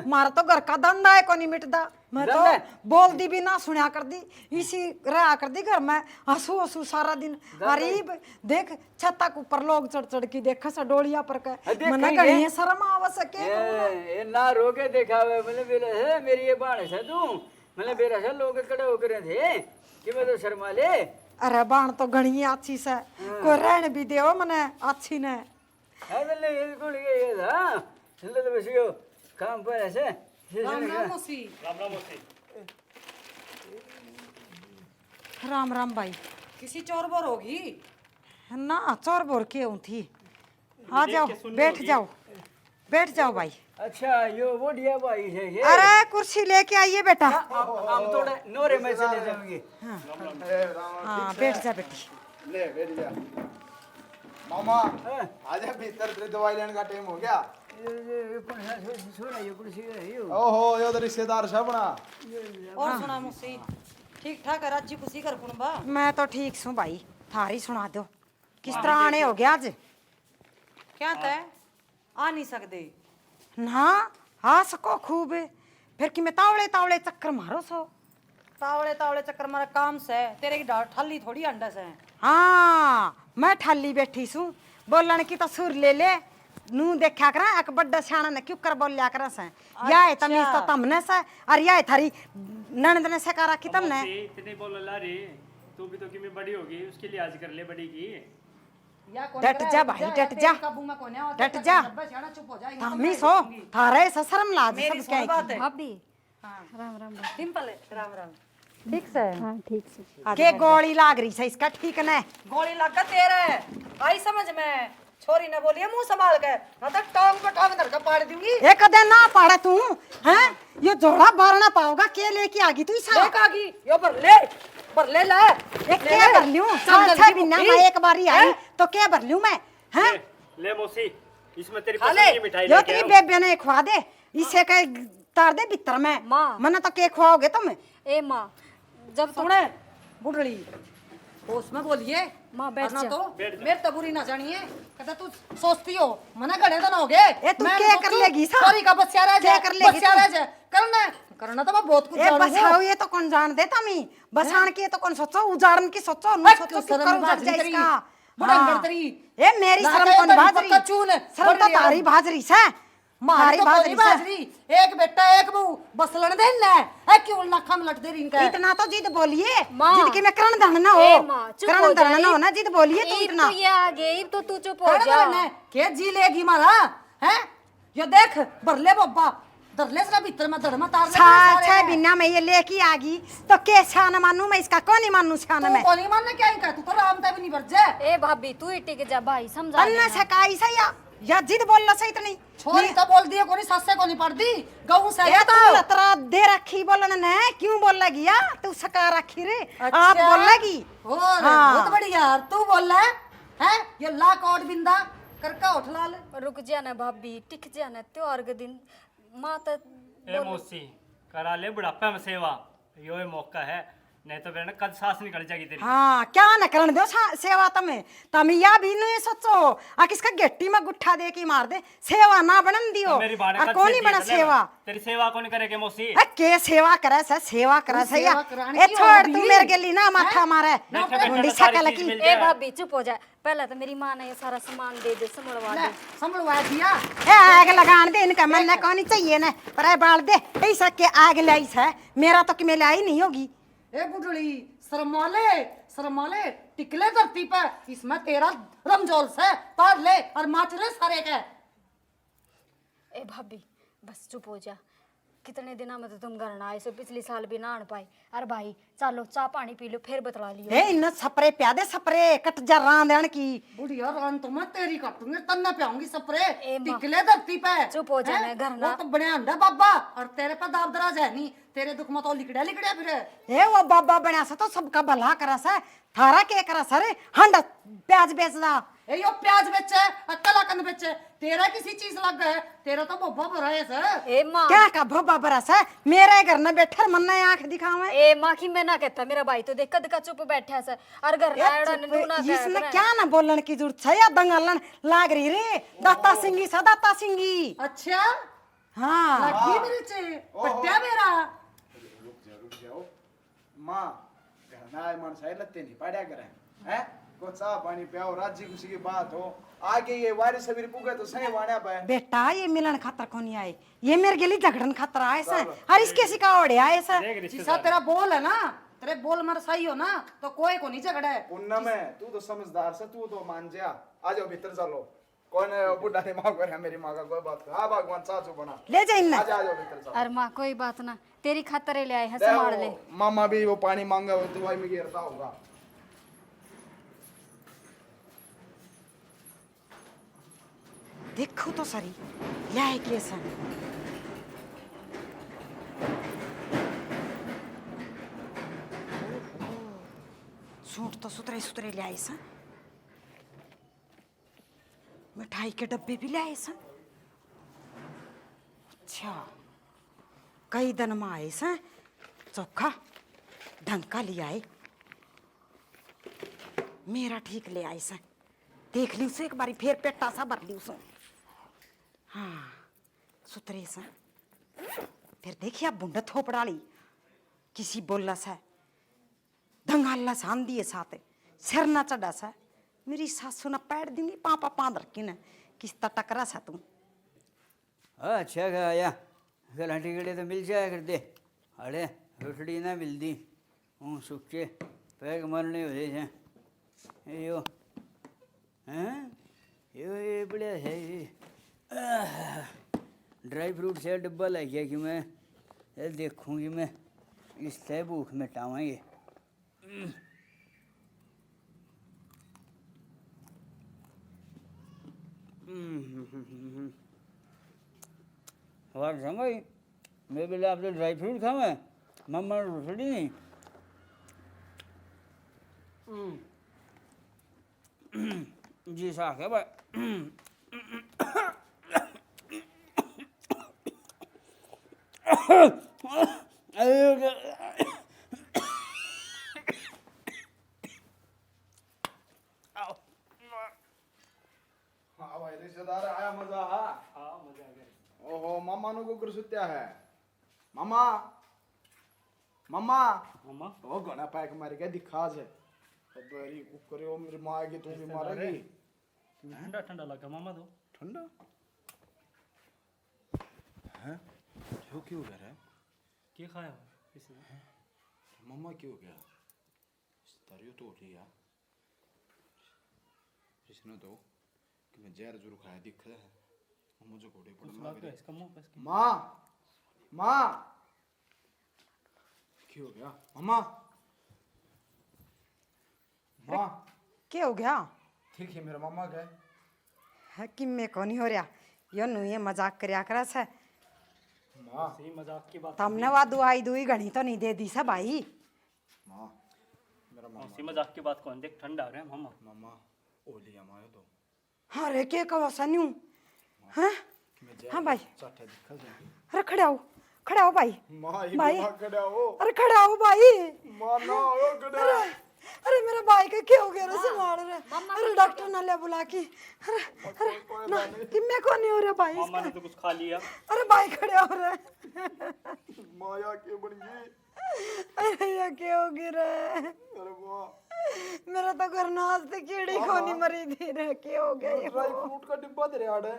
Speaker 2: मारा तो घर का धंधा है को नहीं मिटदा मैं तो बोल दी भी ना सुना कर दी इसी रहा कर दी घर में हंसू हंसू सारा दिन अरे देख छत्ता के ऊपर लोग चढ़ चढ़ के देखा सा डोलिया पर के मना गणी शर्म आवा सके
Speaker 5: ए ना रोके देखावे मतलब बेरा है मेरी ये बाण है तू मतलब बेरा से लोग खड़े होकर थे कि मैं तो शर्मा ले
Speaker 2: अरे बाण तो घणी अच्छी से कोई रहन भी देओ मने अच्छी ने
Speaker 5: है ले ये कोल ये था चल तो बस यो काम पर ऐसे
Speaker 2: राम राम भाई
Speaker 6: किसी चोर बोर होगी
Speaker 2: ना चोर बोर के हूँ थी आ जाओ बैठ जाओ भाई
Speaker 5: अच्छा यो बढ़िया भाई है ये
Speaker 2: अरे कुर्सी लेके आइए बेटा
Speaker 5: हम थोड़ा नोरे में चले जाएंगे
Speaker 2: हाँ बैठ जा बेटी
Speaker 1: ले बैठ जा मामा आजा भीतर तेरे दवाई लेने का टाइम हो गया ओहो यो तो रिश्तेदार सबना
Speaker 6: और सुना मुसी ठीक ठाक है राज्य खुशी कर कुणबा
Speaker 2: मैं तो ठीक हूँ भाई थारी सुना दो किस तरह आने हो गया आज
Speaker 6: क्या तय आ नहीं सकते
Speaker 2: ना हाँ सको खूब फिर कि मैं तावड़े तावड़े चक्कर मारो सो
Speaker 6: तावड़े तावड़े चक्कर मारा काम से तेरे की ठाली थोड़ी अंडा से
Speaker 2: हाँ मैं ठाली बैठी सू बोलन की तो सुर ले ले नू देखा करा एक बड्डा सियाना ने क्यों कर बोलिया करा से या है तमीज तो तमने से और या है थारी ननद ने सकारा की तमने
Speaker 4: इतने बोल ला रे तू भी तो कि मैं बड़ी होगी उसके लिए आज कर ले बड़ी की
Speaker 2: डट जा भाई डट जा डट जा तमीज हो थारे से शर्म लाज सब क्या
Speaker 3: भाभी
Speaker 6: राम राम सिंपल है राम राम
Speaker 3: ठीक से हाँ ठीक से
Speaker 2: के गोली लाग रही है इसका ठीक न
Speaker 6: गोली लगा तेरे आई समझ में छोरी ने बोलिए मुंह संभाल के ना तो टांग पे टांग धर के पाड़ दूंगी
Speaker 2: एक कदे ना पाड़ा तू हैं ये जोड़ा बार ना पाओगा के लेके आगी तू इसा
Speaker 6: देख आगी यो पर ले ला
Speaker 2: एक के भर लूं साल बिना मैं एक बारी आई तो के भर लूं मैं हैं
Speaker 4: ले मौसी इसमें तेरी
Speaker 6: खा ले।
Speaker 4: पसंद की मिठाई
Speaker 2: यो
Speaker 4: लेके
Speaker 2: तेरी
Speaker 4: आओ
Speaker 2: बेबे ने खवा दे इसे के तार दे भीतर में
Speaker 3: माँ।
Speaker 2: मने तो के खवाओगे तुम
Speaker 3: ए माँ जब तो
Speaker 6: सुने बुढ़ड़ी उसमें बोलिए
Speaker 3: माँ, बैठ
Speaker 6: वरना
Speaker 3: जा।
Speaker 6: तो मेरे तो बुरी ना जानिए कहता तू सोचती हो मना गड़े तो ना हो गए
Speaker 2: ए, तू क्या कर लेगी सा?
Speaker 6: सॉरी का बच्चा रह
Speaker 2: क्या
Speaker 6: जाए
Speaker 2: कर लेगी
Speaker 6: बच्चा
Speaker 2: तू?
Speaker 6: रह जाए करना तो मैं बहुत कुछ
Speaker 2: ए
Speaker 6: जानूंगा
Speaker 2: बसाओ ये तो कौन जान दे तमी बसाण के तो कौन सोचो उजाड़न की सोचो न
Speaker 6: हट,
Speaker 2: सोचो
Speaker 6: तू
Speaker 2: कि
Speaker 6: शर्म
Speaker 2: करो
Speaker 6: भाजरी
Speaker 2: जाए
Speaker 6: तेरी,
Speaker 2: इसका
Speaker 6: बुढ़ंगड़
Speaker 2: हाँ।
Speaker 6: तेरी।
Speaker 2: ए मेरी
Speaker 6: ना
Speaker 2: शर्म
Speaker 6: कहे
Speaker 2: कौन
Speaker 6: तो
Speaker 2: भाजरी
Speaker 6: पक्का चून,
Speaker 2: शर्म तो
Speaker 6: बढ़ लिया।
Speaker 2: तारी भाजरी से
Speaker 6: मारी
Speaker 2: तारी
Speaker 6: तो
Speaker 2: भाजरी
Speaker 6: कोनी
Speaker 2: से
Speaker 6: बाजरी एक बेटा एक बहू बस लड़ दे ना है क्यों नखम लट दे रिंका
Speaker 2: इतना तो जिद बोलिए
Speaker 3: माँ।
Speaker 2: जिद की मैं करण धन ना
Speaker 3: ए
Speaker 2: हो
Speaker 3: माँ, चुप हो
Speaker 2: करण
Speaker 3: जा,
Speaker 2: धन ना हो ना जिद बोलिए तू
Speaker 3: ईब
Speaker 2: इतना
Speaker 3: तो ये आ गई ईब तो तू चुप हो जा
Speaker 6: के जी लेगी मारा हैं यो देख बरले बब्बा दरले से भीतर में धड़ में तार ले
Speaker 2: छा छा बिना मैं ये लेके आ गई तो के छान मानू मैं इसका कौन ही मानू छान
Speaker 6: तू
Speaker 2: में
Speaker 6: कोनी मानने क्या ही कर तू तो राम तब नहीं बरजे
Speaker 3: ए भाभी तू ही टिक जा भाई समझा
Speaker 2: अन्ना सकाई सही या जिद बोलना सही इतनी
Speaker 6: छोरी तो बोल दिए कोनी सस्से कोनी पड़ दी गऊ से
Speaker 2: ये तो लतरा दे रखी बोलन ने क्यों बोल लगी या तू सका रखी रे आप बोल लगी
Speaker 6: हो
Speaker 2: हाँ।
Speaker 6: बहुत बढ़िया यार तू बोल रहा है ये ला कोट बिंदा करका उठ लाल
Speaker 3: रुक जा ना भाभी टिक जा ना त्योहार के दिन माँ तो
Speaker 4: ए मौसी करा ले बुढ़ापे में सेवा यो मौका है नहीं तो बेटा कद सांस निकल जाएगी तेरी।
Speaker 2: हाँ क्या न करन दो सेवा तमें या भी नहीं सोचो आ किसका गेट्टी में गुट्ठा दे के मार दे सेवा ना बनन दियो
Speaker 4: मेरी बाने
Speaker 2: आ
Speaker 4: कद
Speaker 2: कौन
Speaker 4: से
Speaker 2: ही बना
Speaker 4: दिए
Speaker 2: सेवा
Speaker 4: तेरी सेवा कौन करेगी मौसी?
Speaker 2: ए के सेवा करे से सेवा करे से या
Speaker 6: सेवा कराने
Speaker 2: ए
Speaker 6: की
Speaker 2: छोड़
Speaker 6: और
Speaker 2: तू
Speaker 6: भी?
Speaker 2: मेरे के लिए ना माथा मारे
Speaker 4: बैठे बैठे
Speaker 2: मुंडी
Speaker 4: तो सारी
Speaker 2: सकल
Speaker 4: चीज
Speaker 2: की
Speaker 4: मिल
Speaker 3: ए
Speaker 4: जाए।
Speaker 3: भाभी चुप हो जा, पहले तो मेरी माँ ने ये सारा सामान दे दे संभलवा
Speaker 6: ले
Speaker 3: दे।
Speaker 6: संभलवा दिया।
Speaker 2: ए आग लगान दे इनका मन ना कौन चाहिए ना पर ए बाल दे ऐसा के आग लाई है मेरा तो कि मैं लाई नहीं होगी।
Speaker 6: ए बुढ़ड़ी शर्माले टिकले धरती पे, इसमें तेरा रमजोल से तार ले और माच ले सारे के।
Speaker 3: ए भाभी बस चुप हो जा, कितने दिनों में तो तुम घर ना आए सो, पिछले साल भी ना आन पाए। अरे भाई चलो चाय पानी पी लो फिर बतला लियो।
Speaker 2: ए इन सपरे प्यादे सपरे कट जा रांधन की
Speaker 6: बुढ़िया रान तो मैं तेरी काटूंगी, तन्ना प्याऊंगी सपरे
Speaker 3: ए माँ।
Speaker 6: टिकले धरती पे।
Speaker 3: चुप हो जा,
Speaker 6: हैं?
Speaker 3: मैं घर
Speaker 6: वो
Speaker 3: ना-
Speaker 6: तो बने अंडा बाबा और तेरे पे दाब दराज है नहीं, तेरे दुख में तो लिकड़िया लिकड़िया फिर।
Speaker 2: ए वो बाबा बना सा तो सबका भला करा सा थारा के करा सरे हंड प्याज बेचदा
Speaker 6: ए यो प्याज बेचे अक्कला कंद बेचे, तेरा किसी चीज लग गए, तेरा तो बोबा भरा है सर।
Speaker 3: ए माँ,
Speaker 2: क्या का भोबा बरा सा मेरे घर में बैठर मन ने आंख दिखावे
Speaker 3: ए माँ की मैं ना कहता, मेरा भाई तो देख कद का चुप बैठा है और घर ना आड़ा ने ना
Speaker 2: इसमें क्या ना बोलन की जरूरत है या दंगलन लाग रही रे दाता सिंगी सा दाता सिंगी।
Speaker 6: अच्छा
Speaker 2: हाँ
Speaker 6: लगी मेरे चे पट्टिया मेरा।
Speaker 1: रुक जाओ माँ घर ना मन साइड लगते नहीं पाड़ा करें हैं को चाह पानी पियाओ राजी खुशी की बात हो आगे ये वारी सबीर पुगे तो सही वाणा पे
Speaker 2: बेटा ये मिलन खातर कौन आए ये मेरे के लिए झगड़न खातर आए सा हर इसके सिकावड़े आए सा
Speaker 6: जिसा तेरा बोल है ना, तेरे बोल मर सही हो ना तो कोई को नहीं झगड़ा है।
Speaker 1: पुन्ना में तू तो समझदार से तू तो मान जा आ जाओ भीतर चलो कौन है बुढ़ा ने माँ कर है मेरी माँ का कोई बात कर हाँ भगवान चाचू बना
Speaker 2: ले जा इन
Speaker 1: आ जाओ भीतर चलो
Speaker 3: अरे माँ कोई बात ना, तेरी खातर ले आए हैं, संभाल ले।
Speaker 1: मामा भी वो पानी मांगा हो तो भाई में गिरता होगा।
Speaker 2: देखो तो सरी लाए के सन सूट तो सुतरे सुतरे ले आए सन मिठाई के डब्बे भी ले आए सन। अच्छा कई दिन में आए सन चोखा ढंग का ले आए मेरा ठीक ले आए सन देख ली उसे एक बारी फिर पेटा सा भर ली उसे हाँ सुतरे सा फिर देखिए बुंड थोपड़ा ली किसी बोला सा दंगाला सान दिए साथ सिर ना चढ़ा सा मेरी सासू ना पैर दी पापा पाँद रखी ने किस टकरा सा तू
Speaker 5: अच्छा खाया गलाटी गड़े तो मिल जाया कर दे अरे रोटड़ी ना मिलती हूँ सुखे पैक मरने हो जाए यो हैं ये बढ़िया है ये ड्राई फ्रूट से डब्बा लग गया कि मैं ये देखूँगी मैं इससे भूख मिटावांगे और समझ मैं बोले आप तो ड्राई फ्रूट खावे मम्मा रोटी नहीं जी साख है भाई
Speaker 1: हाँ भाई रिश्तेदार आया मजा हाँ मजा आ गया ओहो मामा नु को सुत्या है मामा मामा
Speaker 4: मामा
Speaker 1: ओ गना पैक मार के दिखा जे बड़ी कुकर ओ मेरी मां की तू भी मारेगी
Speaker 4: ठंडा ठंडा लगा मामा तो
Speaker 1: ठंडा हैं यो क्यों कर रहा है
Speaker 4: क्या खाया इसने?
Speaker 1: मामा क्यों गया तारियो तो लिया इसने तो कि मैं जहर जरूर खाया दिख रहा है मुझे घोड़े पर
Speaker 4: कुछ
Speaker 1: मार
Speaker 4: लग
Speaker 1: गया
Speaker 4: इसका मुंह पे इसके।
Speaker 1: माँ माँ क्यों हो गया मामा माँ
Speaker 2: क्या हो गया
Speaker 1: ठीक है मेरा मामा गए
Speaker 2: है कि मैं कौन ही हो रहा यो नु ये मजाक करया करा से
Speaker 1: माँ
Speaker 4: सही मजाक की बात
Speaker 2: तमने वा दुआई दुई घनी तो नहीं दे दी सा भाई
Speaker 1: माँ मेरा मामा
Speaker 4: सही मजाक की बात कौन देख ठंडा हो रहा है मामा
Speaker 1: मामा ओली हमारे तो
Speaker 2: हाँ रे के कहो सन्यू हाँ
Speaker 1: मैं जहर
Speaker 2: हाँ भाई
Speaker 1: चाटे दिखा जाएंगे
Speaker 2: अरे खड़े आओ भाई
Speaker 1: माँ ये
Speaker 2: भाई
Speaker 1: माँ खड़ा हो
Speaker 2: अरे खड़े आओ भाई
Speaker 1: माना हो गड़ा।
Speaker 2: अरे मेरा भाई का क्या हो गया रे संभाल रे। अरे डॉक्टर ना ले बुला के। अरे अरे ना कि मैं को नहीं हो रहा भाई
Speaker 4: मामा ने
Speaker 2: इसका।
Speaker 4: तो कुछ खा लिया।
Speaker 2: अरे भाई खड़े हो रहे।
Speaker 1: माया के बन गई।
Speaker 2: अरे ये क्या हो गया रे।
Speaker 1: अरे वाह,
Speaker 2: मेरा तो घर नाच से कीड़ी खोनी मरी थी रे। क्या हो गया ये।
Speaker 1: ड्राई फ्रूट का डिब्बा तेरे आड़ है।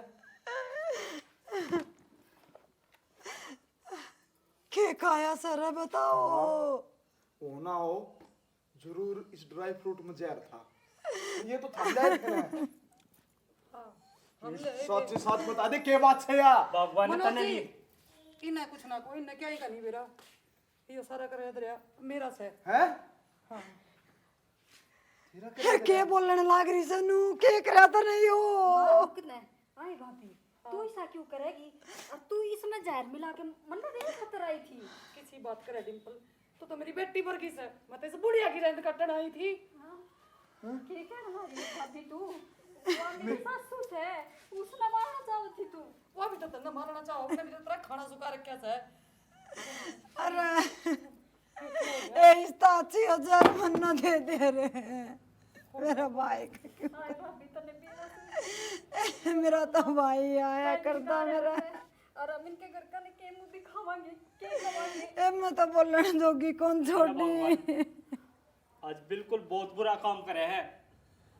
Speaker 2: क्या खाया सर बताओ।
Speaker 1: होना हो जरूर इस ड्राई फ्रूट में जहर था। ये तो थल्ला है ना। सच सच बता दे के बात है या।
Speaker 4: भगवान ने
Speaker 6: मनोज
Speaker 4: तने
Speaker 6: जी,
Speaker 4: नहीं।
Speaker 6: इन्हें कुछ ना को इन्हें क्या ही करनी बेरा, ये सारा करे दरिया मेरा से।
Speaker 1: हैं?
Speaker 6: हाँ
Speaker 2: क्या बोलने लाग रही सनू। क्या करा था नहीं हो।
Speaker 3: आई भाभी तू ऐसा क्यों करेगी? और तू इसमें जहर मिला के मन में नहीं खतर आई थी।
Speaker 6: किसी बात करे डिम्पल, तो मेरी बेटी पर किस है, मैं तो इस बुढ़िया की रेंद कटन आई थी।
Speaker 3: क्या कह रही है भाभी तू? वो मेरी सासू है, उसने मारना चाहती थी तू।
Speaker 6: वो अभी तो तन्ना मारना चाहो, अपने भी तो तेरा खाना सुखा रखा है।
Speaker 2: अरे ए इस तो 80,000 मन्ना दे दे रे मेरा भाई का।
Speaker 3: हाय भाभी तने बेरा
Speaker 2: मेरा तो भाई आया करता मेरा।
Speaker 3: और हम इनके घर का ने के मुंह दिखावांगे, के खावांगे।
Speaker 2: ए मैं तो बोलने जोगी कौन छोड़ी।
Speaker 4: आज बिल्कुल बहुत बुरा काम करे है।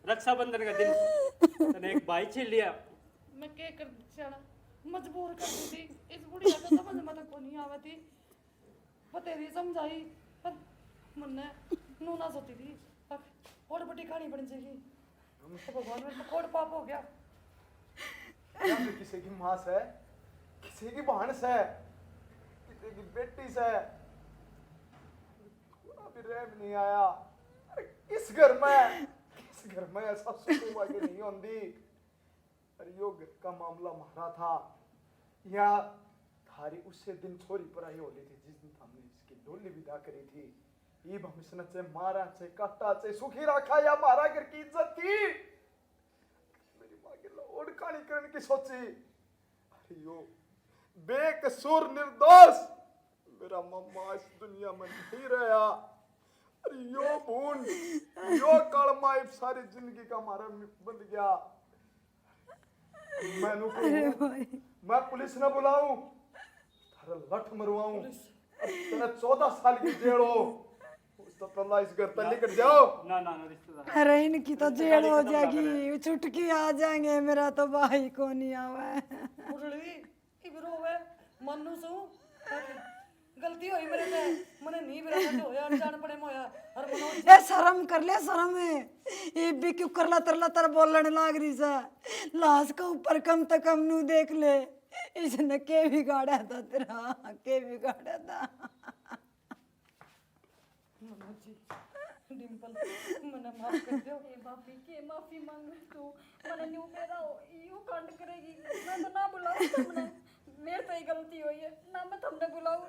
Speaker 4: रक्षाबंधन का दिन तने एक भाई छीन लिया।
Speaker 6: मैं क्या कर जाना, मजबूर कर दी थी। इस बुढ़िया को समझ में तो को नहीं आवे थी, बतेरी समझाई पर मन ने नूना सोती थी। और बड़ी कहानी बन जाएगी तो भगवान में तो कोड पाप हो गया।
Speaker 1: या फिर किसी की मां से, किसी की बहन से, किसी की बेटी से थोड़ा भी रैब नहीं आया। अरे किस घर में ऐसा सुकून वाली नहीं होती। अरे यो घर का मामला मारा था या थारी उससे दिन छोरी पर आई होली थी जिस दिन हमने इसकी डोली विदा करी थी। ये हम इसने से मारा से काटा से सुखी रखा या मारा घर की इज्जत थी। मेरी माँ की लोड कहानी करने की सोची। अरे यो बेकसूर निर्दोष मेरा मम्मा इस दुनिया में नहीं रहा। अरे यो भून यो कलमा सारी जिंदगी का हमारा बन गया। मैं पुलिस न बुलाऊं, थारा लठ मरवाऊं, तेरा 14 साल की जेल हो। उस तो पहला इस घर तक लेकर जाओ।
Speaker 4: ना ना ना रिश्तेदार।
Speaker 2: अरे इनकी तो जेल हो जाएगी, छुटकी आ जाएंगे। मेरा तो भाई को नहीं आवे।
Speaker 6: बुढ़ड़ी इबरो वे मन्नू सु गलती हुई मेरे से, मने नहीं बिरा तो होया अनजान पड़े मोया। और मनोज
Speaker 2: ए शर्म कर ले शर्म है। ये भी क्यों करला तरला तर बोलने लाग रही सा। लाश का ऊपर कम तो कम नू देख ले। इसने के बिगाड़ा था तेरा, के बिगाड़ा था।
Speaker 6: मनोज जी, डिम्पल मने माफ कर दो।
Speaker 3: ए भाभी के माफी मांग तू। मने न्यू बेरा यू कांड करेगी। मैं तो ना बुलाऊं तुमने, मेरे पे ही गलती हुई है ना। मैं तुमने बुलाऊं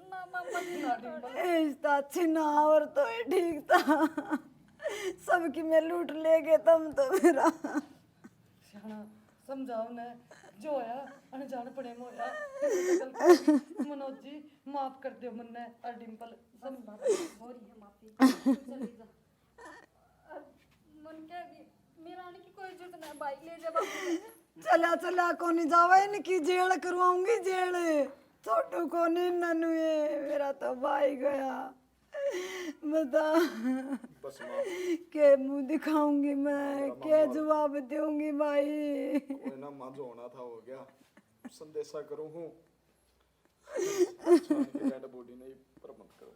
Speaker 3: ना। मामा जी ना डिम्पल
Speaker 2: इतना अच्छी ना और तो ये ठीक था। सबकी मैं लूट ले गए तुम तो मेरा।
Speaker 6: शाना समझाओ ने जो होया अनजान पड़े मोया। मनोज जी माफ कर दो मन्ने और डिम्पल सब
Speaker 3: हो रही है माफी। चली जा। अब मन क्या कि मेरा आने की कोई जरूरत नहीं। बाइक ले जा बाबू।
Speaker 2: चला चला को नहीं जावा इनकी जेल करवाऊंगी जेल। छोटू को नहीं ननू ये मेरा तो भाई गया। बता
Speaker 1: बस माँ
Speaker 2: के मुंह दिखाऊंगी मैं, क्या जवाब दूंगी भाई।
Speaker 1: कोई ना माँ जो होना था हो गया। संदेशा करूँ हूँ डेड बॉडी नहीं पर मत करो।